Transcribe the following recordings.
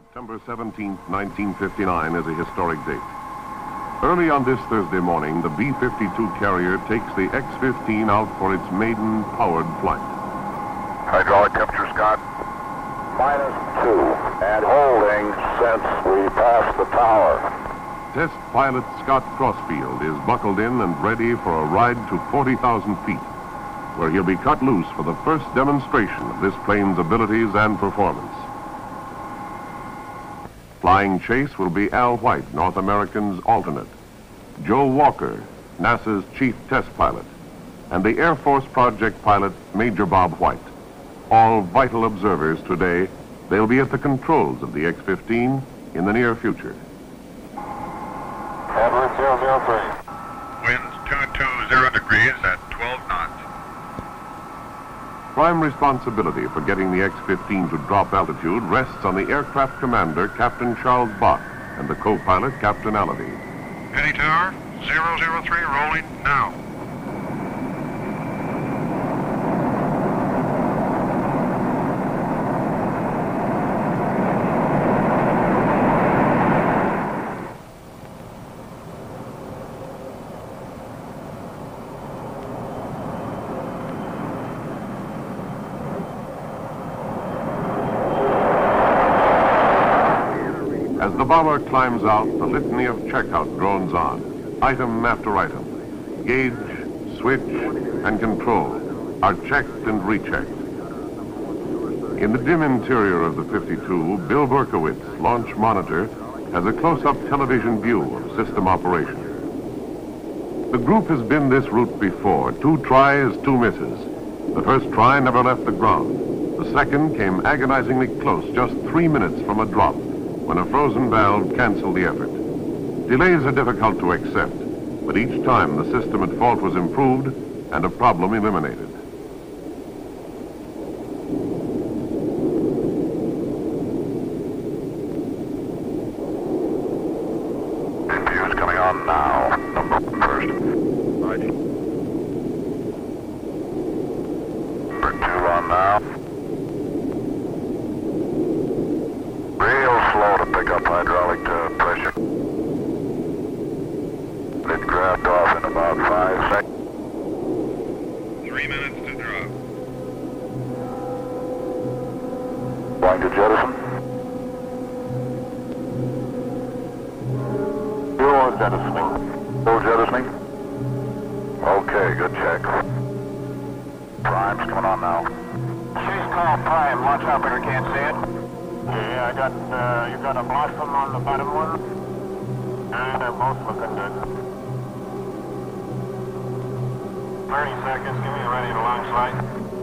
September 17, 1959 is a historic date. Early on this Thursday morning, the B-52 carrier takes the X-15 out for its maiden powered flight. Hydraulic temperature, Scott? -2, and holding since we passed the tower. Test pilot Scott Crossfield is buckled in and ready for a ride to 40,000 feet, where he'll be cut loose for the first demonstration of this plane's abilities and performance. Flying chase will be Al White, North American's alternate, Joe Walker, NASA's chief test pilot, and the Air Force project pilot, Major Bob White. All vital observers today. They'll be at the controls of the X-15 in the near future. Edward 003. Winds 220 degrees at 12 knots. Prime responsibility for getting the X-15 to drop altitude rests on the aircraft commander, Captain Charles Bach, and the co-pilot, Captain Allaby. Penny Tower, 003, rolling now. As the bomber climbs out, the litany of checkout drones on, item after item. Gauge, switch, and control are checked and rechecked. In the dim interior of the 52, Bill Berkowitz, launch monitor, has a close-up television view of system operation. The group has been this route before, 2 tries, 2 misses. The first try never left the ground. The second came agonizingly close, just 3 minutes from a drop, when a frozen valve canceled the effort. Delays are difficult to accept, but each time the system at fault was improved and a problem eliminated. Fuse coming on now. First. Right. Number 2 on now. Real slow to pick up hydraulic pressure. It grabbed off in about 5 seconds. 3 minutes to drop. Going to jettison. Fuel jettisoning. Full jettisoning. Okay, good check. Prime's coming on now. She's called Prime. Launch operator can't see it. Yeah, I got, you got a blossom on the bottom one. And they're both looking good. 30 seconds, give me ready to launch light.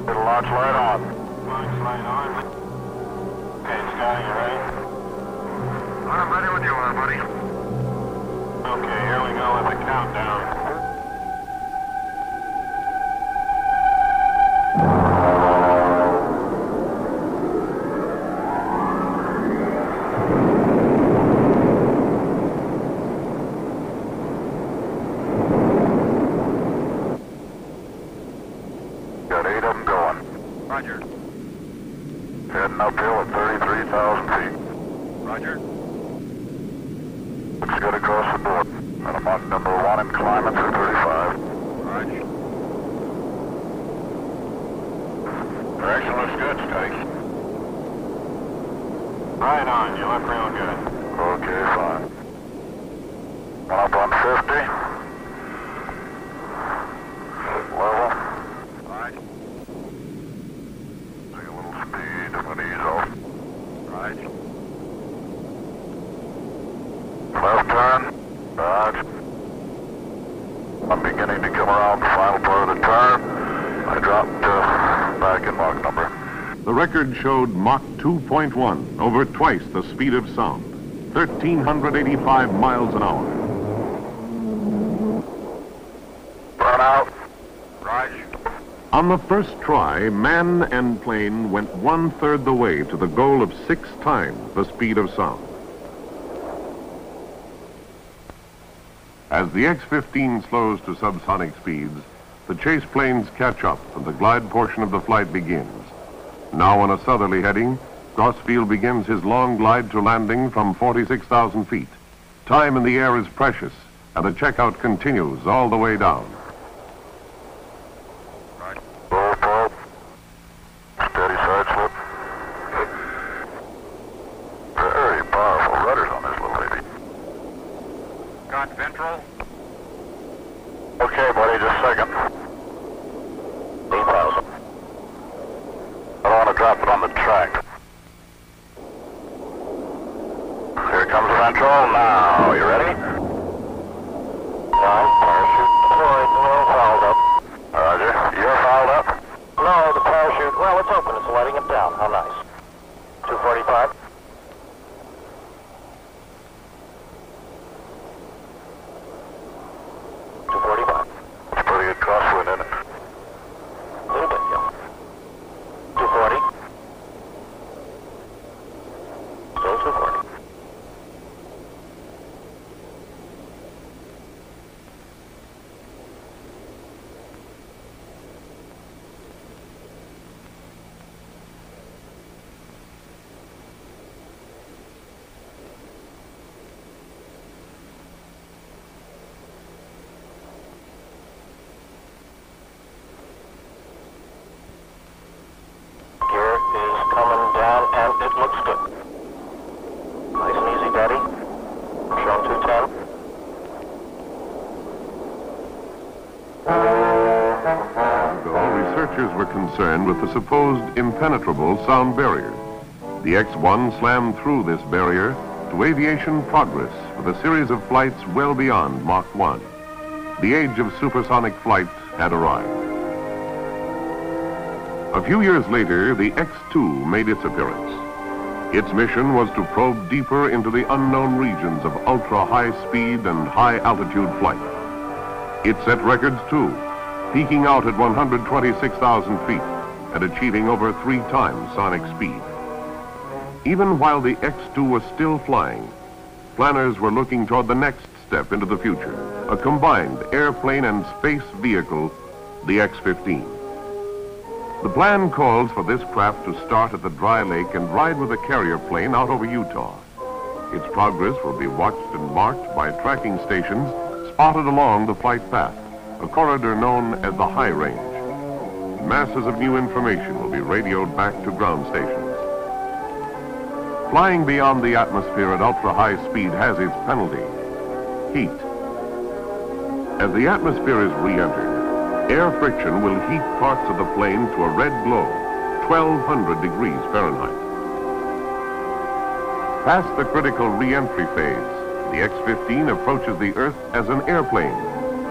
Get a launch light on. Launch light on. Okay, Scotty, you ready? I'm ready when you are, buddy. Okay, here we go with the countdown. Got 8 of them going. Roger. Heading uphill at 33,000 feet. Roger. Looks good across the board. And I'm on number 1 and climbing through 35. Roger. Direction looks good, Scotty. Right on, you look real good. Okay, fine. One up on 50. Level. Right. Take a little speed when he's off. Right. Left turn. Right. I'm beginning to come around the final part of the turn. I dropped back in Mach number. The record showed Mach 2.1, over twice the speed of sound, 1,385 miles an hour. Burn out. Right. On the first try, man and plane went 1/3 the way to the goal of 6 times the speed of sound. As the X-15 slows to subsonic speeds, the chase planes catch up and the glide portion of the flight begins. Now on a southerly heading, Crossfield begins his long glide to landing from 46,000 feet. Time in the air is precious, and the checkout continues all the way down. Right. Roll, pull. Steady side slip. Very powerful rudders on this little lady. Got ventral. Okay, buddy, just a second. 8,000. I don't want to drop it on the track. Here comes ventral now. You ready? One, parachute deployed, well fouled up. Roger. You're fouled up? No, the parachute, well, it's open. It's letting it down. How nice. 245. It's pretty good crosswind, isn't it? A little bit, yeah. 240. Still 240. Gear is coming down, and it looks good. Nice and easy, Daddy. Shown 210. Researchers were concerned with the supposed impenetrable sound barrier. The X-1 slammed through this barrier to aviation progress with a series of flights well beyond Mach 1. The age of supersonic flight had arrived. A few years later, the X-2 made its appearance. Its mission was to probe deeper into the unknown regions of ultra-high speed and high-altitude flight. It set records, too, peaking out at 126,000 feet and achieving over 3 times sonic speed. Even while the X-2 was still flying, planners were looking toward the next step into the future, a combined airplane and space vehicle, the X-15. The plan calls for this craft to start at the dry lake and ride with a carrier plane out over Utah. Its progress will be watched and marked by tracking stations spotted along the flight path, a corridor known as the High Range. Masses of new information will be radioed back to ground stations. Flying beyond the atmosphere at ultra-high speed has its penalty: heat. As the atmosphere is re-entered, air friction will heat parts of the plane to a red glow, 1,200 degrees Fahrenheit. Past the critical re-entry phase, the X-15 approaches the Earth as an airplane,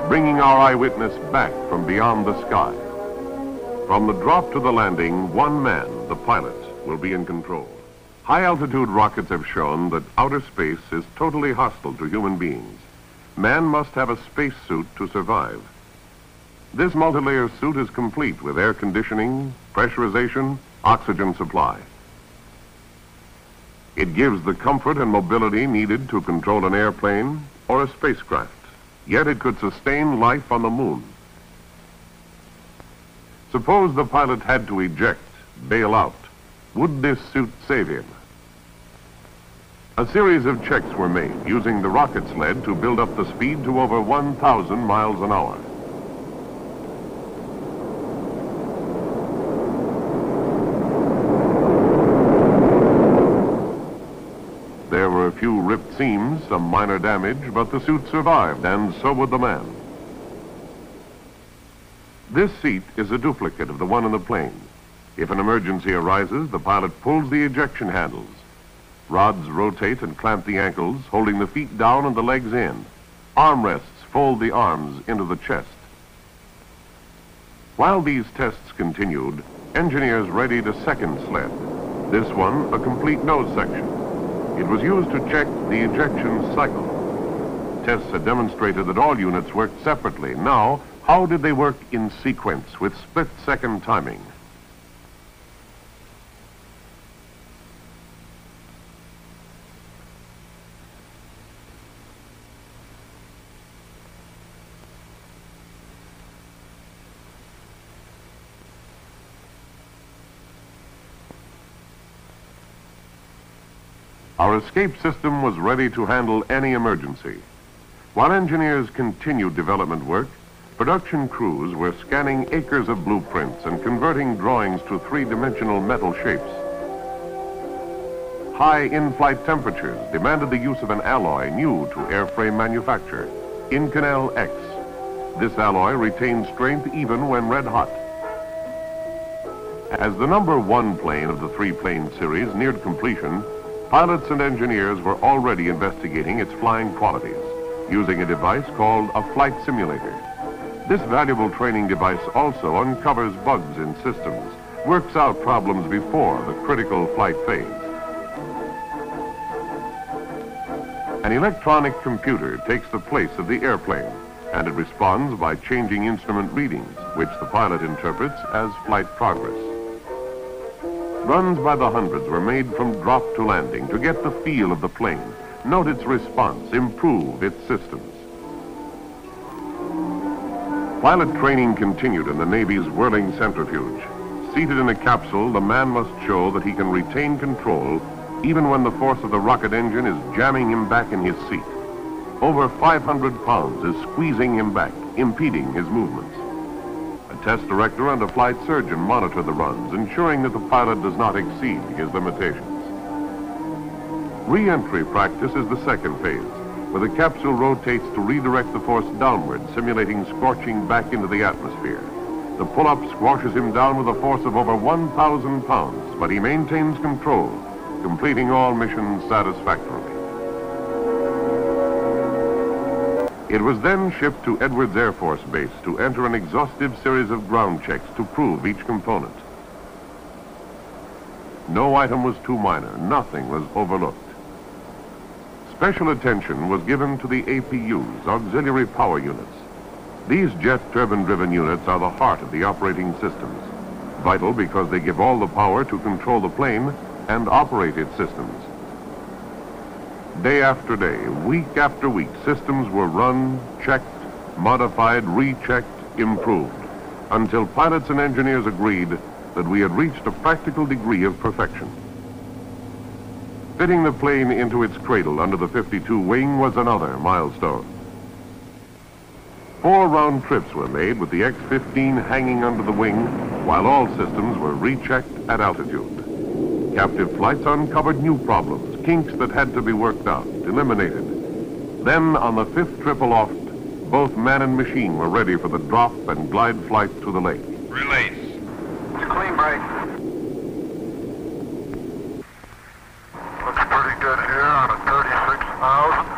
bringing our eyewitness back from beyond the sky. From the drop to the landing, one man, the pilot, will be in control. High-altitude rockets have shown that outer space is totally hostile to human beings. Man must have a spacesuit to survive. This multi-layer suit is complete with air conditioning, pressurization, oxygen supply. It gives the comfort and mobility needed to control an airplane or a spacecraft, yet it could sustain life on the moon. Suppose the pilot had to eject, bail out. Would this suit save him? A series of checks were made using the rocket sled to build up the speed to over 1,000 miles an hour. There were a few ripped seams, some minor damage, but the suit survived, and so would the man. This seat is a duplicate of the one in the plane. If an emergency arises, the pilot pulls the ejection handles. Rods rotate and clamp the ankles, holding the feet down and the legs in. Armrests fold the arms into the chest. While these tests continued, engineers readied a second sled. This one, a complete nose section. It was used to check the ejection cycle. Tests had demonstrated that all units worked separately. Now, how did they work in sequence with split-second timing? Our escape system was ready to handle any emergency. While engineers continued development work, production crews were scanning acres of blueprints and converting drawings to three-dimensional metal shapes. High in-flight temperatures demanded the use of an alloy new to airframe manufacture, Inconel X. This alloy retained strength even when red hot. As the number 1 plane of the 3-plane series neared completion, pilots and engineers were already investigating its flying qualities, using a device called a flight simulator. This valuable training device also uncovers bugs in systems, works out problems before the critical flight phase. An electronic computer takes the place of the airplane, and it responds by changing instrument readings, which the pilot interprets as flight progress. Runs by the hundreds were made from drop to landing to get the feel of the plane, note its response, improve its systems. Pilot training continued in the Navy's whirling centrifuge. Seated in a capsule, the man must show that he can retain control even when the force of the rocket engine is jamming him back in his seat. Over 500 pounds is squeezing him back, impeding his movements. A test director and a flight surgeon monitor the runs, ensuring that the pilot does not exceed his limitations. Re-entry practice is the second phase, where the capsule rotates to redirect the force downward, simulating scorching back into the atmosphere. The pull-up squashes him down with a force of over 1,000 pounds, but he maintains control, completing all missions satisfactorily. It was then shipped to Edwards Air Force Base to enter an exhaustive series of ground checks to prove each component. No item was too minor, nothing was overlooked. Special attention was given to the APUs, auxiliary power units. These jet turbine-driven units are the heart of the operating systems, vital because they give all the power to control the plane and operate its systems. Day after day, week after week, systems were run, checked, modified, rechecked, improved, until pilots and engineers agreed that we had reached a practical degree of perfection. Fitting the plane into its cradle under the 52 wing was another milestone. 4 round trips were made with the X-15 hanging under the wing while all systems were rechecked at altitude. Captive flights uncovered new problems, kinks that had to be worked out, eliminated. Then, on the 5th trip aloft, both man and machine were ready for the drop and glide flight to the lake. Release. It's a clean break. Looks pretty good here on a 36,250.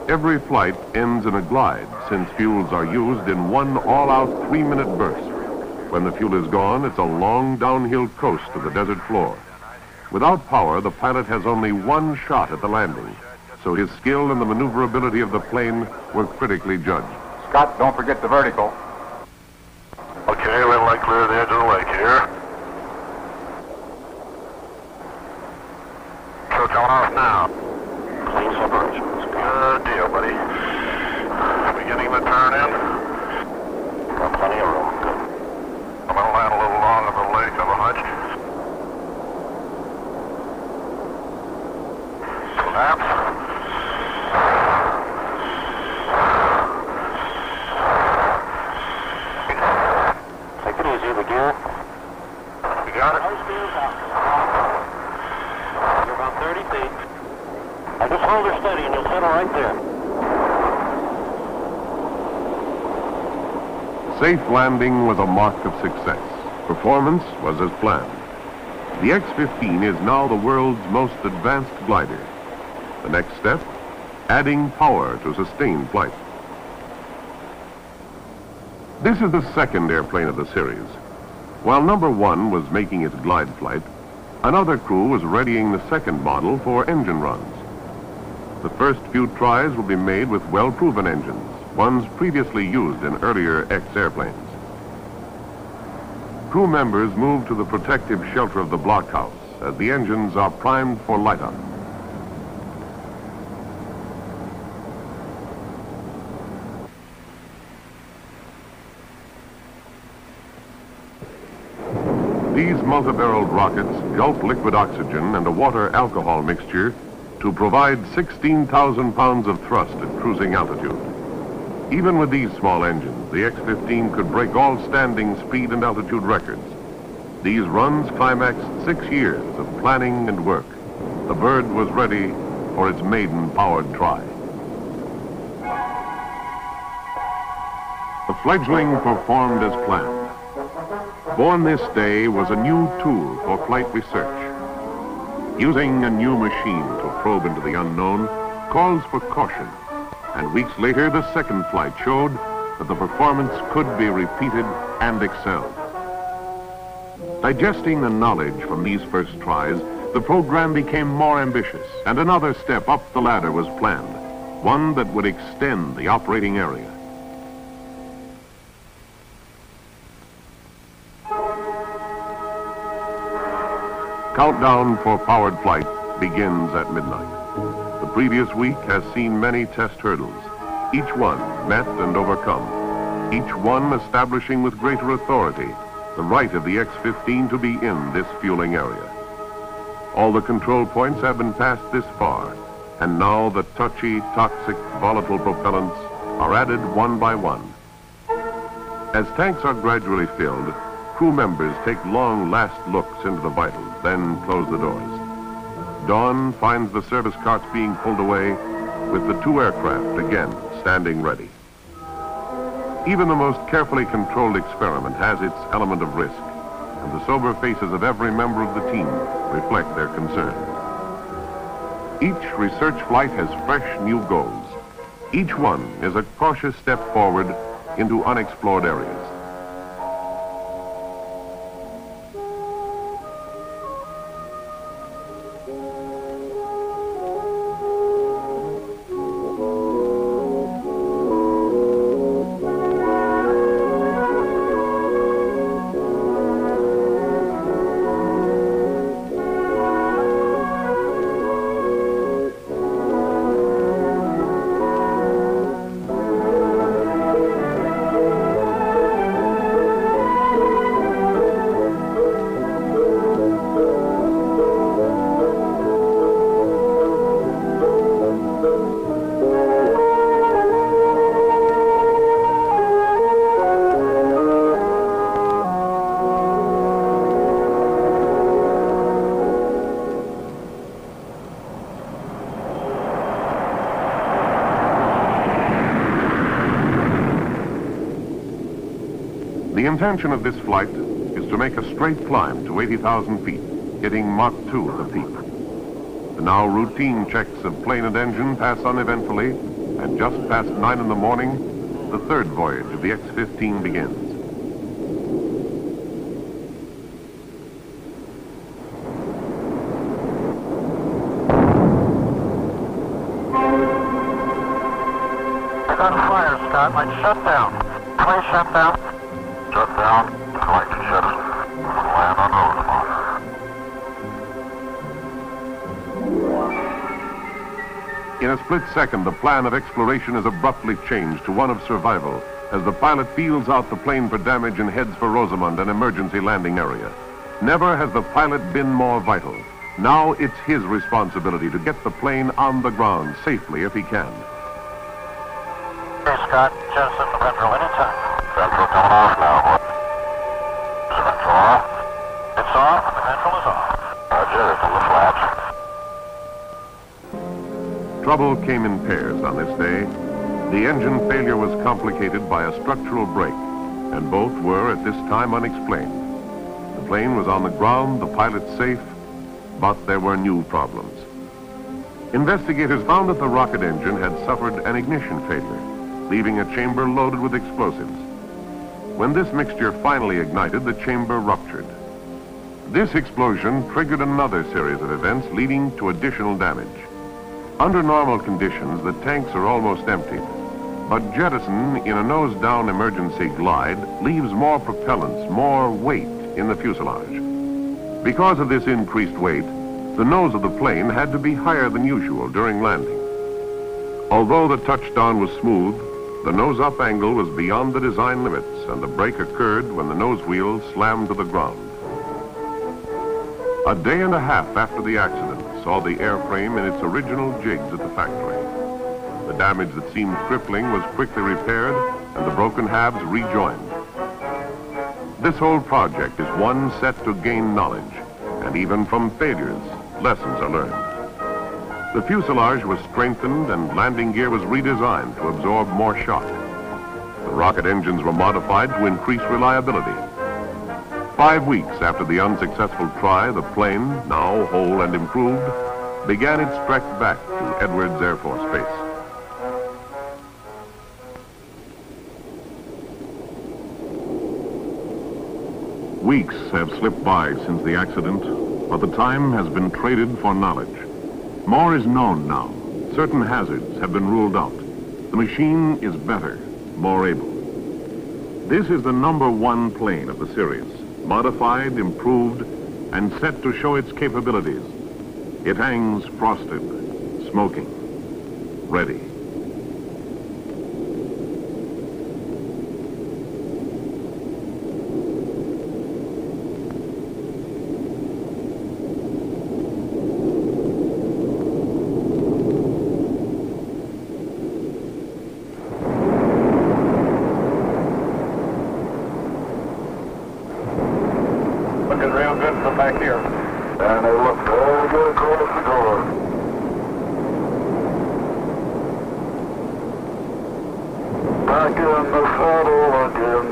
Every flight ends in a glide, since fuels are used in one all-out 3-minute burst. When the fuel is gone, it's a long downhill coast to the desert floor. Without power, the pilot has only one shot at the landing, so his skill and the maneuverability of the plane were critically judged. Scott, don't forget the vertical. Okay, we'll like clear the edge of the lake here. So coming off now. Clean separation. Good deal, buddy. Beginning the turn in. Got plenty of room. Good. I'm going to land a little long on the lake of a hunch. Snaps. Take it easy, the gear. You got it? You're about 30 feet. I just hold her steady and you'll settle right there. Safe landing was a mark of success. Performance was as planned. The X-15 is now the world's most advanced glider. The next step, adding power to sustain flight. This is the second airplane of the series. While number 1 was making its glide flight, another crew was readying the second model for engine runs. The first few tries will be made with well-proven engines, ones previously used in earlier X airplanes. Crew members move to the protective shelter of the blockhouse as the engines are primed for light-up. These multi-barreled rockets gulp liquid oxygen and a water-alcohol mixture to provide 16,000 pounds of thrust at cruising altitude. Even with these small engines, the X-15 could break all standing speed and altitude records. These runs climaxed 6 years of planning and work. The bird was ready for its maiden powered try. The fledgling performed as planned. Born this day was a new tool for flight research. Using a new machine to probe into the unknown calls for caution, and weeks later the second flight showed that the performance could be repeated and excelled. Digesting the knowledge from these first tries, the program became more ambitious, and another step up the ladder was planned, one that would extend the operating area. Countdown for powered flight begins at midnight. The previous week has seen many test hurdles, each one met and overcome, each one establishing with greater authority the right of the X-15 to be in this fueling area. All the control points have been passed this far, and now the touchy, toxic, volatile propellants are added one by one. As tanks are gradually filled, crew members take long last looks into the vitals, then close the doors. Dawn finds the service carts being pulled away with the two aircraft again standing ready. Even the most carefully controlled experiment has its element of risk, and the sober faces of every member of the team reflect their concern. Each research flight has fresh new goals. Each one is a cautious step forward into unexplored areas. The intention of this flight is to make a straight climb to 80,000 feet, hitting Mach 2 at the peak. The now routine checks of plane and engine pass uneventfully, and just past 9 in the morning, the third voyage of the X-15 begins. I got a fire, Scott. Like shutdown. Plane shutdown. Shut down. Collector jettison. Land on Rosemont. In a split second, the plan of exploration is abruptly changed to one of survival as the pilot feels out the plane for damage and heads for Rosamond, an emergency landing area. Never has the pilot been more vital. Now it's his responsibility to get the plane on the ground safely if he can. Hey, Scott. Jettison the ventral anytime. Ventral coming off now. Is the ventral off? It's off and the ventral is off. Roger, it's on the flaps. Trouble came in pairs on this day. The engine failure was complicated by a structural break, and both were at this time unexplained. The plane was on the ground, the pilot safe, but there were new problems. Investigators found that the rocket engine had suffered an ignition failure, leaving a chamber loaded with explosives. When this mixture finally ignited, the chamber ruptured. This explosion triggered another series of events leading to additional damage. Under normal conditions, the tanks are almost emptied, but jettison in a nose-down emergency glide leaves more propellants, more weight in the fuselage. Because of this increased weight, the nose of the plane had to be higher than usual during landing. Although the touchdown was smooth, the nose-up angle was beyond the design limits, and the break occurred when the nose wheel slammed to the ground. A day and a half after the accident saw the airframe in its original jigs at the factory. The damage that seemed crippling was quickly repaired and the broken halves rejoined. This whole project is one set to gain knowledge, and even from failures, lessons are learned. The fuselage was strengthened and landing gear was redesigned to absorb more shock. The rocket engines were modified to increase reliability. 5 weeks after the unsuccessful try, the plane, now whole and improved, began its trek back to Edwards Air Force Base. Weeks have slipped by since the accident, but the time has been traded for knowledge. More is known now. Certain hazards have been ruled out. The machine is better, more able. This is the #1 plane of the series, modified, improved, and set to show its capabilities. It hangs frosted, smoking, ready. Looking real good from back here. And they look very good across the door. Back in the saddle again.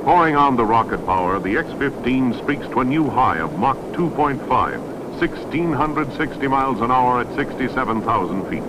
Pouring on the rocket power, the X-15 speaks to a new high of Mach 2.5. 1,660 miles an hour at 67,000 feet.